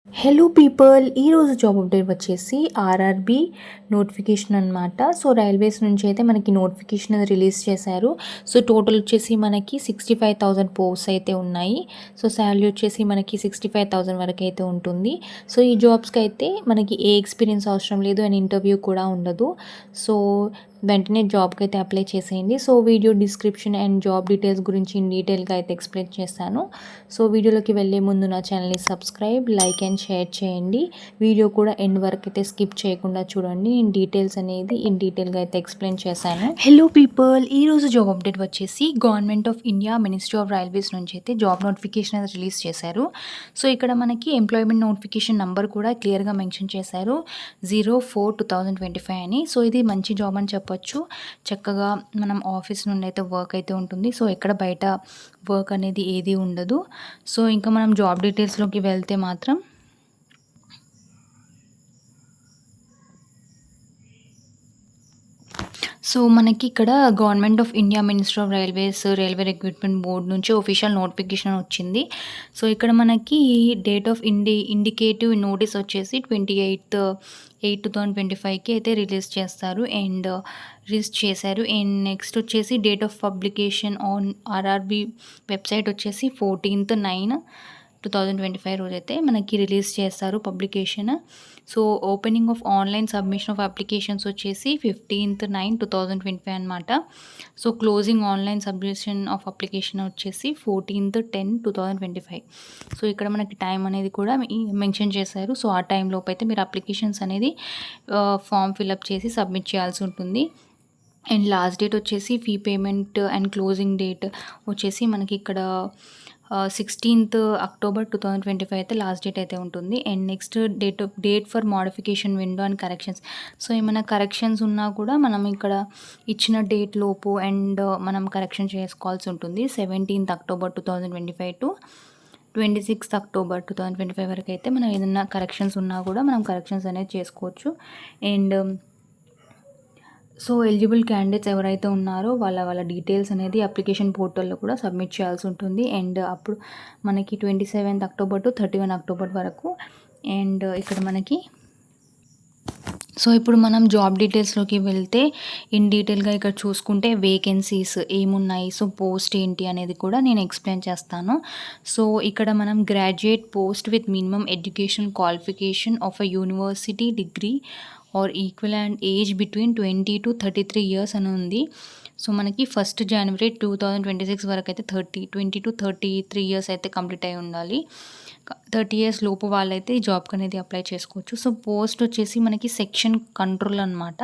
Hello people, ఈరోజు job update వచ్చేసి RRB notification అనమాట. సో రైల్వేస్ నుంచి అయితే మనకి నోటిఫికేషన్ అది రిలీజ్ చేశారు. సో టోటల్ వచ్చేసి మనకి 65,000 పోస్ట్స్ అయితే ఉన్నాయి. సో శాలరీ వచ్చేసి మనకి 65,000 వరకు అయితే ఉంటుంది. సో ఈ జాబ్స్కి అయితే మనకి ఏ ఎక్స్పీరియన్స్ అవసరం లేదు అండ్ ఇంటర్వ్యూ కూడా ఉండదు. సో వెంటనే జాబ్కి అయితే అప్లై చేసేయండి. So video description and job details గురించి ఇన్ డీటెయిల్గా అయితే ఎక్స్ప్లెయిన్ చేస్తాను. సో వీడియోలోకి వెళ్ళే ముందు నా ఛానల్ని సబ్స్క్రైబ్, లైక్ అండ్ షేర్ చేయండి. వీడియో కూడా ఎండ్ వరకు అయితే స్కిప్ చేయకుండా చూడండి. ఇన్ డీటెయిల్స్ అనేది ఇన్ డీటెయిల్గా అయితే ఎక్స్ప్లెయిన్ చేశాను. హలో పీపుల్, ఈరోజు జాబ్ అప్డేట్ వచ్చేసి government of India ministry of railways నుంచి అయితే జాబ్ నోటిఫికేషన్ అయితే రిలీజ్ చేశారు. సో ఇక్కడ మనకి ఎంప్లాయ్మెంట్ నోటిఫికేషన్ నెంబర్ కూడా క్లియర్గా మెన్షన్ చేశారు, 04/2025 అని. సో ఇది మంచి జాబ్ అని చెప్పొచ్చు. చక్కగా మనం ఆఫీస్ నుండి అయితే వర్క్ అయితే ఉంటుంది. సో ఎక్కడ బయట వర్క్ అనేది ఏది ఉండదు. సో ఇంకా మనం జాబ్ డీటెయిల్స్లోకి వెళ్తే మాత్రం సో మనకి ఇక్కడ government of India minister of railways railway recruitment board నుంచి ఒఫీషియల్ నోటిఫికేషన్ వచ్చింది. సో ఇక్కడ మనకి డేట్ ఆఫ్ ఇండికేటివ్ నోటీస్ వచ్చేసి 28/8/2025కి అయితే రిలీజ్ చేస్తారు అండ్ రిలీజ్ చేశారు. అండ్ నెక్స్ట్ వచ్చేసి date of publication on RRB website వచ్చేసి 14/9/2025 రోజైతే మనకి రిలీజ్ చేస్తారు publication. So opening of online submission of applications వచ్చేసి 15/9/2025 అనమాట. So closing online submission of application వచ్చేసి 14/10/2025. సో ఇక్కడ మనకి టైం అనేది కూడా మెన్షన్ చేశారు. సో ఆ టైం లోపు అయితే మీరు అప్లికేషన్స్ అనేది ఫామ్ ఫిల్అప్ చేసి సబ్మిట్ చేయాల్సి ఉంటుంది. అండ్ లాస్ట్ డేట్ వచ్చేసి fee payment and closing date వచ్చేసి మనకి ఇక్కడ 16th October 2025 అయితే లాస్ట్ డేట్ అయితే ఉంటుంది. And next date for modification window and corrections. So ఏమైనా కరెక్షన్స్ ఉన్నా కూడా మనం ఇక్కడ ఇచ్చిన డేట్ లోపు అండ్ మనం కరెక్షన్ చేసుకోవాల్సి ఉంటుంది. 17th October 2025 to 26th October 2025 వరకు అయితే మనం ఏదైనా కరెక్షన్స్ ఉన్నా కూడా మనం కరెక్షన్స్ అనేది చేసుకోవచ్చు. అండ్ సో ఎలిజిబుల్ క్యాండిడేట్స్ ఎవరైతే ఉన్నారో వాళ్ళ డీటెయిల్స్ అనేది అప్లికేషన్ పోర్టల్లో కూడా సబ్మిట్ చేయాల్సి ఉంటుంది. అండ్ అప్పుడు మనకి 27th October టు 31 October వరకు. అండ్ ఇక్కడ మనకి సో ఇప్పుడు మనం జాబ్ డీటెయిల్స్లోకి వెళ్తే ఇన్ డీటెయిల్గా ఇక్కడ చూసుకుంటే వేకెన్సీస్ ఏమున్నాయి, సో పోస్ట్ ఏంటి అనేది కూడా నేను ఎక్స్ప్లెయిన్ చేస్తాను. సో ఇక్కడ మనం graduate post with minimum education qualification of a university degree or equivalent age between 20 to 33 years అని ఉంది. సో మనకి 1st January 2026 వరకు అయితే 20 to 33 years అయితే కంప్లీట్ అయి ఉండాలి. 30 years లోపు వాళ్ళైతే ఈ జాబ్కి అనేది అప్లై చేసుకోవచ్చు. సో పోస్ట్ వచ్చేసి మనకి సెక్షన్ కంట్రోల్ అనమాట.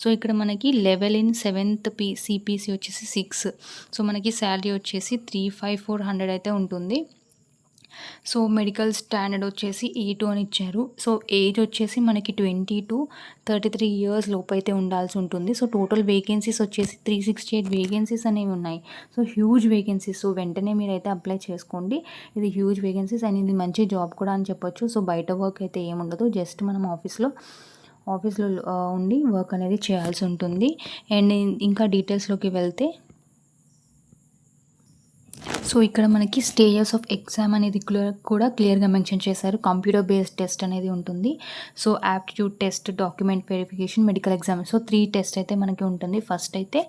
సో ఇక్కడ మనకి లెవెల్ ఇన్ 7th సిపిసి వచ్చేసి 6. సో మనకి శాలరీ వచ్చేసి 35400 అయితే ఉంటుంది. సో మెడికల్ స్టాండర్డ్ వచ్చేసి A2 అని ఇచ్చారు. సో ఏజ్ వచ్చేసి మనకి 20 to 33 years లోపు అయితే ఉండాల్సి ఉంటుంది. సో టోటల్ వేకెన్సీస్ వచ్చేసి 368 వేకెన్సీస్ అనేవి ఉన్నాయి. So huge vacancies. సో వెంటనే మీరైతే అప్లై చేసుకోండి. ఇది హ్యూజ్ వేకెన్సీస్ అండ్ ఇది మంచి జాబ్ కూడా అని చెప్పొచ్చు. సో బయట వర్క్ అయితే ఏముండదు, జస్ట్ మనం ఆఫీస్లో ఉండి వర్క్ అనేది చేయాల్సి ఉంటుంది. అండ్ ఇంకా డీటెయిల్స్లోకి వెళ్తే సో ఇక్కడ మనకి స్టేజెస్ ఆఫ్ ఎగ్జామ్ అనేది కూడా క్లియర్గా మెన్షన్ చేశారు. కంప్యూటర్ బేస్డ్ టెస్ట్ అనేది ఉంటుంది. So aptitude test, document verification, medical exam. So 3 test అయితే మనకి ఉంటుంది. ఫస్ట్ అయితే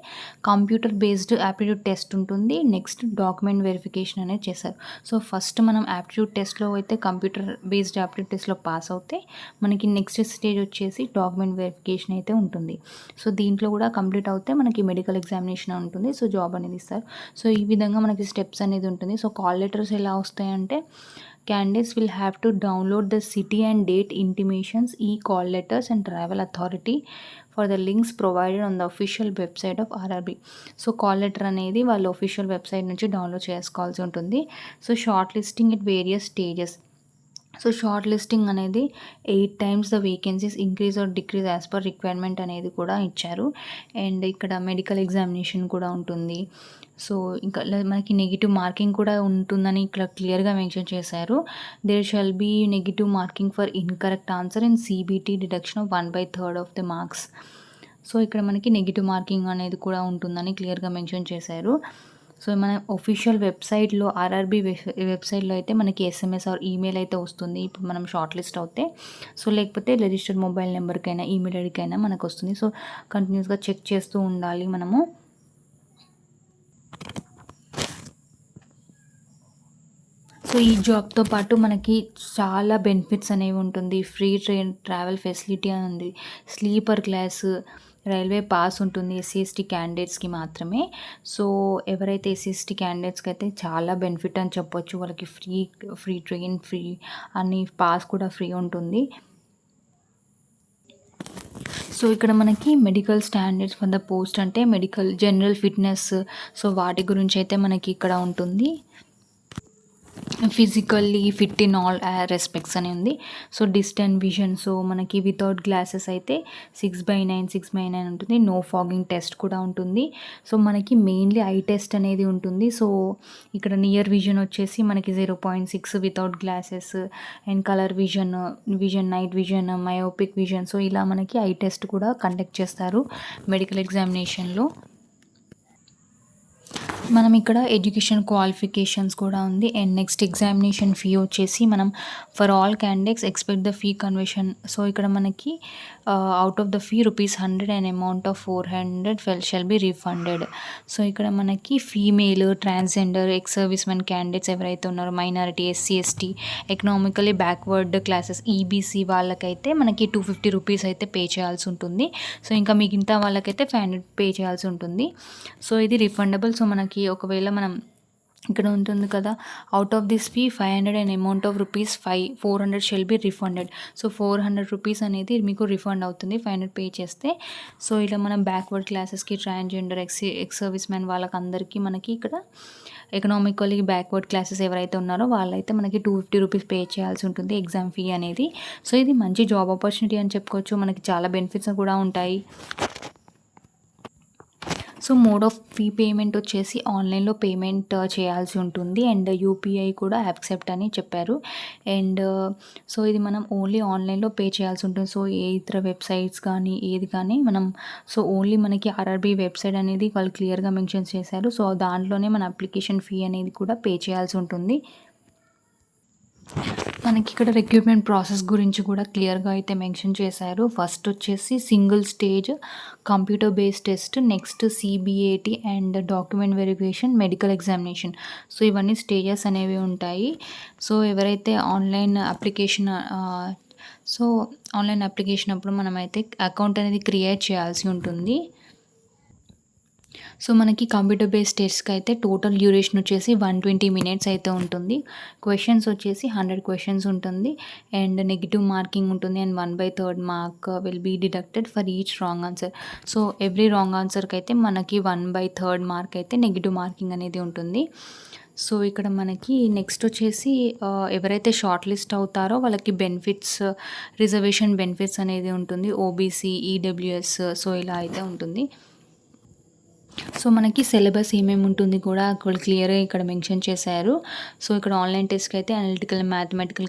కంప్యూటర్ బేస్డ్ యాప్టిట్యూడ్ టెస్ట్ ఉంటుంది. నెక్స్ట్ డాక్యుమెంట్ వెరిఫికేషన్ అనేది చేశారు. సో ఫస్ట్ మనం యాప్టిట్యూడ్ టెస్ట్లో అయితే కంప్యూటర్ బేస్డ్ యాప్టిట్యూడ్ టెస్ట్లో పాస్ అవుతే మనకి నెక్స్ట్ స్టేజ్ వచ్చేసి డాక్యుమెంట్ వెరిఫికేషన్ అయితే ఉంటుంది. సో దీంట్లో కూడా కంప్లీట్ అవుతే మనకి మెడికల్ ఎగ్జామినేషన్ ఉంటుంది. సో జాబ్ అనేది ఇస్తారు. సో ఈ విధంగా మనకి స్టెప్స్ అనేది ఉంటుంది. సో కాల్ లెటర్స్ ఎలా వస్తాయంటే candidates will have to download the city and date intimations, e-call letters and travel authority for the links provided on the official website of RRB. So call letter అనేది వాళ్ళ official website నుంచి download చేసుకోవాల్సి ఉంటుంది. So short listing at various stages. So short listing అనేది 8 times the vacancies increase or decrease as per requirement అనేది కూడా ఇచ్చారు. And ఇక్కడ మెడికల్ ఎగ్జామినేషన్ కూడా ఉంటుంది. సో ఇంకా మనకి నెగిటివ్ మార్కింగ్ కూడా ఉంటుందని ఇక్కడ క్లియర్గా మెన్షన్ చేశారు. There shall be negative marking for incorrect answer in CBT deduction of 1/3 of the marks. So ఇక్కడ మనకి నెగిటివ్ మార్కింగ్ అనేది కూడా ఉంటుందని క్లియర్గా మెన్షన్ చేశారు. సో మన ఒఫిషియల్ వెబ్సైట్లో ఆర్ఆర్బీ వెబ్సైట్లో అయితే మనకి ఎస్ఎంఎస్ ఆర్ ఈమెయిల్ అయితే వస్తుంది ఇప్పుడు మనం షార్ట్ లిస్ట్ అవుతే. సో లేకపోతే రిజిస్టర్డ్ మొబైల్ నెంబర్కైనా ఈమెయిల్ ఐడికైనా మనకు వస్తుంది. సో కంటిన్యూస్గా చెక్ చేస్తూ ఉండాలి మనము. సో ఈ జాబ్తో పాటు మనకి చాలా బెనిఫిట్స్ అనేవి ఉంటుంది. ఫ్రీ ట్రావెల్ ఫెసిలిటీ అని ఉంది, స్లీపర్ క్లాస్, రైల్వే పాస్ ఉంటుంది ఎస్సీ ఎస్టీ క్యాండిడేట్స్కి మాత్రమే. సో ఎవరైతే ఎస్సీ ఎస్టీ క్యాండిడేట్స్కి అయితే చాలా బెనిఫిట్ అని చెప్పొచ్చు. వాళ్ళకి ఫ్రీ ట్రైన్, ఫ్రీ అన్ని పాస్ కూడా ఫ్రీ ఉంటుంది. సో ఇక్కడ మనకి medical standards for the post అంటే మెడికల్ జనరల్ ఫిట్నెస్, సో వాటి గురించి అయితే మనకి ఇక్కడ ఉంటుంది. Physically fit in all respects అని ఉంది. సో డిస్టెంట్ విజన్, సో మనకి వితౌట్ గ్లాసెస్ అయితే 6/9 6/9 ఉంటుంది. నో ఫాగింగ్ టెస్ట్ కూడా ఉంటుంది. సో మనకి మెయిన్లీ ఐ టెస్ట్ అనేది ఉంటుంది. సో ఇక్కడ నియర్ విజన్ వచ్చేసి మనకి 0.6 without glasses, and colour vision, night vision, myopic vision, so ఇలా మనకి ఐ టెస్ట్ కూడా కండక్ట్ చేస్తారు మెడికల్ ఎగ్జామినేషన్లో. మనం ఇక్కడ ఎడ్యుకేషన్ క్వాలిఫికేషన్స్ కూడా ఉంది. అండ్ నెక్స్ట్ ఎగ్జామినేషన్ ఫీ వచ్చేసి మనం for all candidates expect the fee conversion. So ఇక్కడ మనకి out of the fee ₹100 and amount of 400 shall be refunded. So ఇక్కడ మనకి female, transgender, ex service men candidates ఎవరైతే ఉన్నారో, minority, SC ST, economically backward classes, EBC వాళ్ళకైతే మనకి ₹250 అయితే pay చేయాల్సి ఉంటుంది. సో ఇంకా మిగతా వాళ్ళకైతే 500 పే చేయాల్సి ఉంటుంది. సో ఇది రిఫండబుల్. సో మనకి ఒకవేళ మనం ఇక్కడ ఉంటుంది కదా, out of this fee 500 and amount of ₹400 shall be refunded. So ₹400 అనేది మీకు రిఫండ్ అవుతుంది 500 పే చేస్తే. సో ఇలా మనం బ్యాక్వర్డ్ క్లాసెస్కి, ట్రాన్స్జెండర్, ఎక్స్ సర్వీస్ మ్యాన్ వాళ్ళకందరికీ మనకి ఇక్కడ ఎకనామికల్లీ బ్యాక్వర్డ్ క్లాసెస్ ఎవరైతే ఉన్నారో వాళ్ళైతే మనకి ₹250 పే చేయాల్సి ఉంటుంది ఎగ్జామ్ ఫీ అనేది. సో ఇది మంచి జాబ్ ఆపర్చునిటీ అని చెప్పుకోవచ్చు. మనకి చాలా బెనిఫిట్స్ కూడా ఉంటాయి. So mode of fee payment వచ్చేసి ఆన్లైన్లో పేమెంట్ చేయాల్సి ఉంటుంది. అండ్ యూపీఐ కూడా యాక్సెప్ట్ అని చెప్పారు. అండ్ సో ఇది మనం ఓన్లీ ఆన్లైన్లో పే చేయాల్సి ఉంటుంది. సో ఏ ఇతర వెబ్సైట్స్ కానీ ఏది కానీ మనం, సో ఓన్లీ మనకి ఆర్ఆర్బీ వెబ్సైట్ అనేది వాళ్ళు క్లియర్గా మెన్షన్ చేశారు. సో దాంట్లోనే మన అప్లికేషన్ ఫీ అనేది కూడా పే చేయాల్సి ఉంటుంది. మనకి ఇక్కడ రిక్రూట్మెంట్ ప్రాసెస్ గురించి కూడా క్లియర్గా అయితే మెన్షన్ చేశారు. ఫస్ట్ వచ్చేసి single stage computer based test, next CBAT and document verification, medical examination. So ఇవన్నీ స్టేజెస్ అనేవి ఉంటాయి. సో ఎవరైతే ఆన్లైన్ అప్లికేషన్ అప్పుడు మనమైతే అకౌంట్ అనేది క్రియేట్ చేయాల్సి ఉంటుంది. సో మనకి కంప్యూటర్ బేస్డ్ టెస్ట్కి అయితే టోటల్ డ్యూరేషన్ వచ్చేసి 120 మినిట్స్ అయితే ఉంటుంది. క్వశ్చన్స్ వచ్చేసి 100 క్వశ్చన్స్ ఉంటుంది. అండ్ నెగిటివ్ మార్కింగ్ ఉంటుంది. And 1/3 mark will be deducted for each wrong answer. So every wrong ఆన్సర్కి అయితే మనకి 1/3 మార్క్ అయితే నెగిటివ్ మార్కింగ్ అనేది ఉంటుంది. సో ఇక్కడ మనకి నెక్స్ట్ వచ్చేసి ఎవరైతే షార్ట్ లిస్ట్ అవుతారో వాళ్ళకి బెనిఫిట్స్, రిజర్వేషన్ బెనిఫిట్స్ అనేది ఉంటుంది. ఓబీసీ, ఈడబ్ల్యూఎస్, సో ఇలా అయితే ఉంటుంది. సో మనకి సిలబస్ ఏమేమి ఉంటుంది కూడా అక్కడ క్లియర్గా ఇక్కడ మెన్షన్ చేశారు. సో ఇక్కడ ఆన్లైన్ టెస్ట్కి అయితే అనలిటికల్, మ్యాథమెటికల్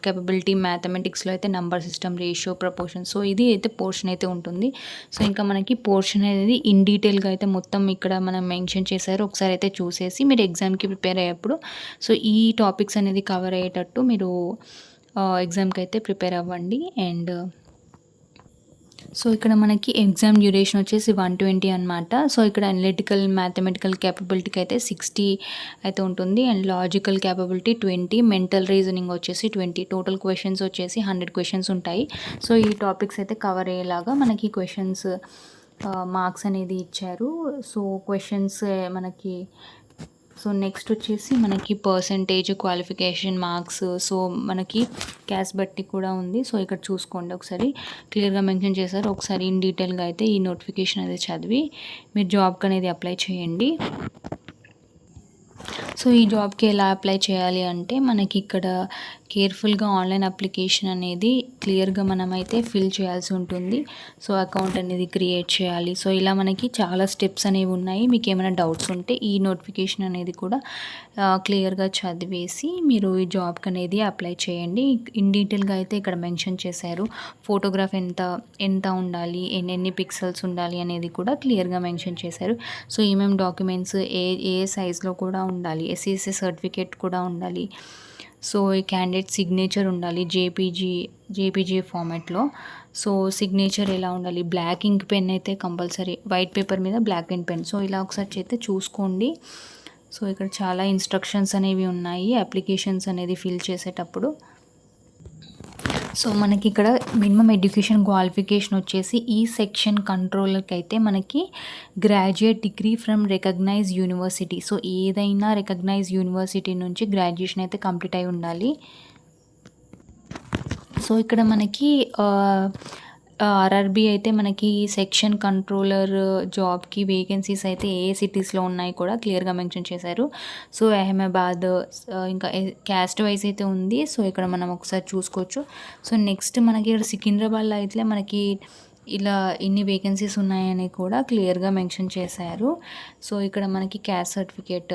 కేపబిలిటీ, మ్యాథమెటిక్స్లో అయితే number system, ratio, proportion, so ఇది అయితే పోర్షన్ అయితే ఉంటుంది. సో ఇంకా మనకి పోర్షన్ అనేది ఇన్ డీటెయిల్గా అయితే మొత్తం ఇక్కడ మనం మెన్షన్ చేశారు. ఒకసారి అయితే చూసేసి మీరు ఎగ్జామ్కి ప్రిపేర్ అయ్యేప్పుడు సో ఈ టాపిక్స్ అనేది కవర్ అయ్యేటట్టు మీరు ఎగ్జామ్కి అయితే ప్రిపేర్ అవ్వండి. అండ్ సో ఇక్కడ మనకి ఎగ్జామ్ డ్యూరేషన్ వచ్చేసి 120 అనమాట. సో ఇక్కడ అనలిటికల్, మ్యాథమెటికల్ కేపబిలిటీకి అయితే 60 అయితే ఉంటుంది. And logical capability 20, mental reasoning వచ్చేసి 20. టోటల్ క్వశ్చన్స్ వచ్చేసి 100 క్వశ్చన్స్ ఉంటాయి. సో ఈ టాపిక్స్ అయితే కవర్ అయ్యేలాగా మనకి క్వశ్చన్స్ మార్క్స్ అనేది ఇచ్చారు. సో క్వశ్చన్స్ మనకి, సో నెక్స్ట్ వచ్చేసి మనకి పర్సంటేజ్, క్వాలిఫికేషన్ మార్క్స్, సో మనకి క్యాష్ బట్టి కూడా ఉంది. సో ఇక్కడ చూసుకోండి, ఒకసారి క్లియర్గా మెన్షన్ చేశారు. ఒకసారి ఇన్ డీటెయిల్గా అయితే ఈ నోటిఫికేషన్ అనేది చదివి మీరు జాబ్కి అనేది అప్లై చేయండి. సో ఈ జాబ్కి ఎలా అప్లై చేయాలి అంటే మనకి ఇక్కడ కేర్ఫుల్గా ఆన్లైన్ అప్లికేషన్ అనేది క్లియర్గా మనమైతే ఫిల్ చేయాల్సి ఉంటుంది. సో అకౌంట్ అనేది క్రియేట్ చేయాలి. సో ఇలా మనకి చాలా స్టెప్స్ అనేవి ఉన్నాయి. మీకు ఏమైనా డౌట్స్ ఉంటే ఈ నోటిఫికేషన్ అనేది కూడా క్లియర్గా చదివేసి మీరు ఈ జాబ్కి అనేది అప్లై చేయండి. ఇన్ డీటెయిల్గా అయితే ఇక్కడ మెన్షన్ చేశారు. ఫోటోగ్రాఫ్ ఎంత ఎంత ఉండాలి, ఎన్ని పిక్సెల్స్ ఉండాలి అనేది కూడా క్లియర్గా మెన్షన్ చేశారు. సో ఏమేమి డాక్యుమెంట్స్ ఏ సైజ్లో కూడా ఉండాలి, ఎస్సీఎస్సీ సర్టిఫికేట్ కూడా ఉండాలి. సో ఈ క్యాండిడేట్ సిగ్నేచర్ ఉండాలి జేపీజీ ఫార్మాట్లో. సో సిగ్నేచర్ ఎలా ఉండాలి, బ్లాక్ ఇంక్ పెన్ అయితే కంపల్సరీ, వైట్ పేపర్ మీద బ్లాక్ ఇంక్ పెన్. సో ఇలా ఒకసారి అయితే చూసుకోండి. సో ఇక్కడ చాలా ఇన్స్ట్రక్షన్స్ అనేవి ఉన్నాయి అప్లికేషన్స్ అనేది ఫిల్ చేసేటప్పుడు. సో మనకి ఇక్కడ మినిమం ఎడ్యుకేషన్ క్వాలిఫికేషన్ వచ్చేసి ఈ సెక్షన్ కంట్రోలర్కి అయితే మనకి graduate degree from recognize university. So ఏదైనా రికగ్నైజ్ యూనివర్సిటీ నుంచి గ్రాడ్యుయేషన్ అయితే కంప్లీట్ అయి ఉండాలి. సో ఇక్కడ మనకి ఆర్ఆర్బీ అయితే మనకి సెక్షన్ కంట్రోలర్ జాబ్కి వేకెన్సీస్ అయితే ఏ సిటీస్లో ఉన్నాయి కూడా క్లియర్గా మెన్షన్ చేశారు. సో అహ్మదాబాద్, ఇంకా క్యాస్ట్ వైజ్ అయితే ఉంది. సో ఇక్కడ మనం ఒకసారి చూసుకోవచ్చు. సో నెక్స్ట్ మనకి ఇక్కడ సికింద్రాబాద్లో అయితే మనకి ఇలా ఇన్ని వేకెన్సీస్ ఉన్నాయని కూడా క్లియర్గా మెన్షన్ చేశారు. సో ఇక్కడ మనకి క్యాస్ట్ సర్టిఫికేట్,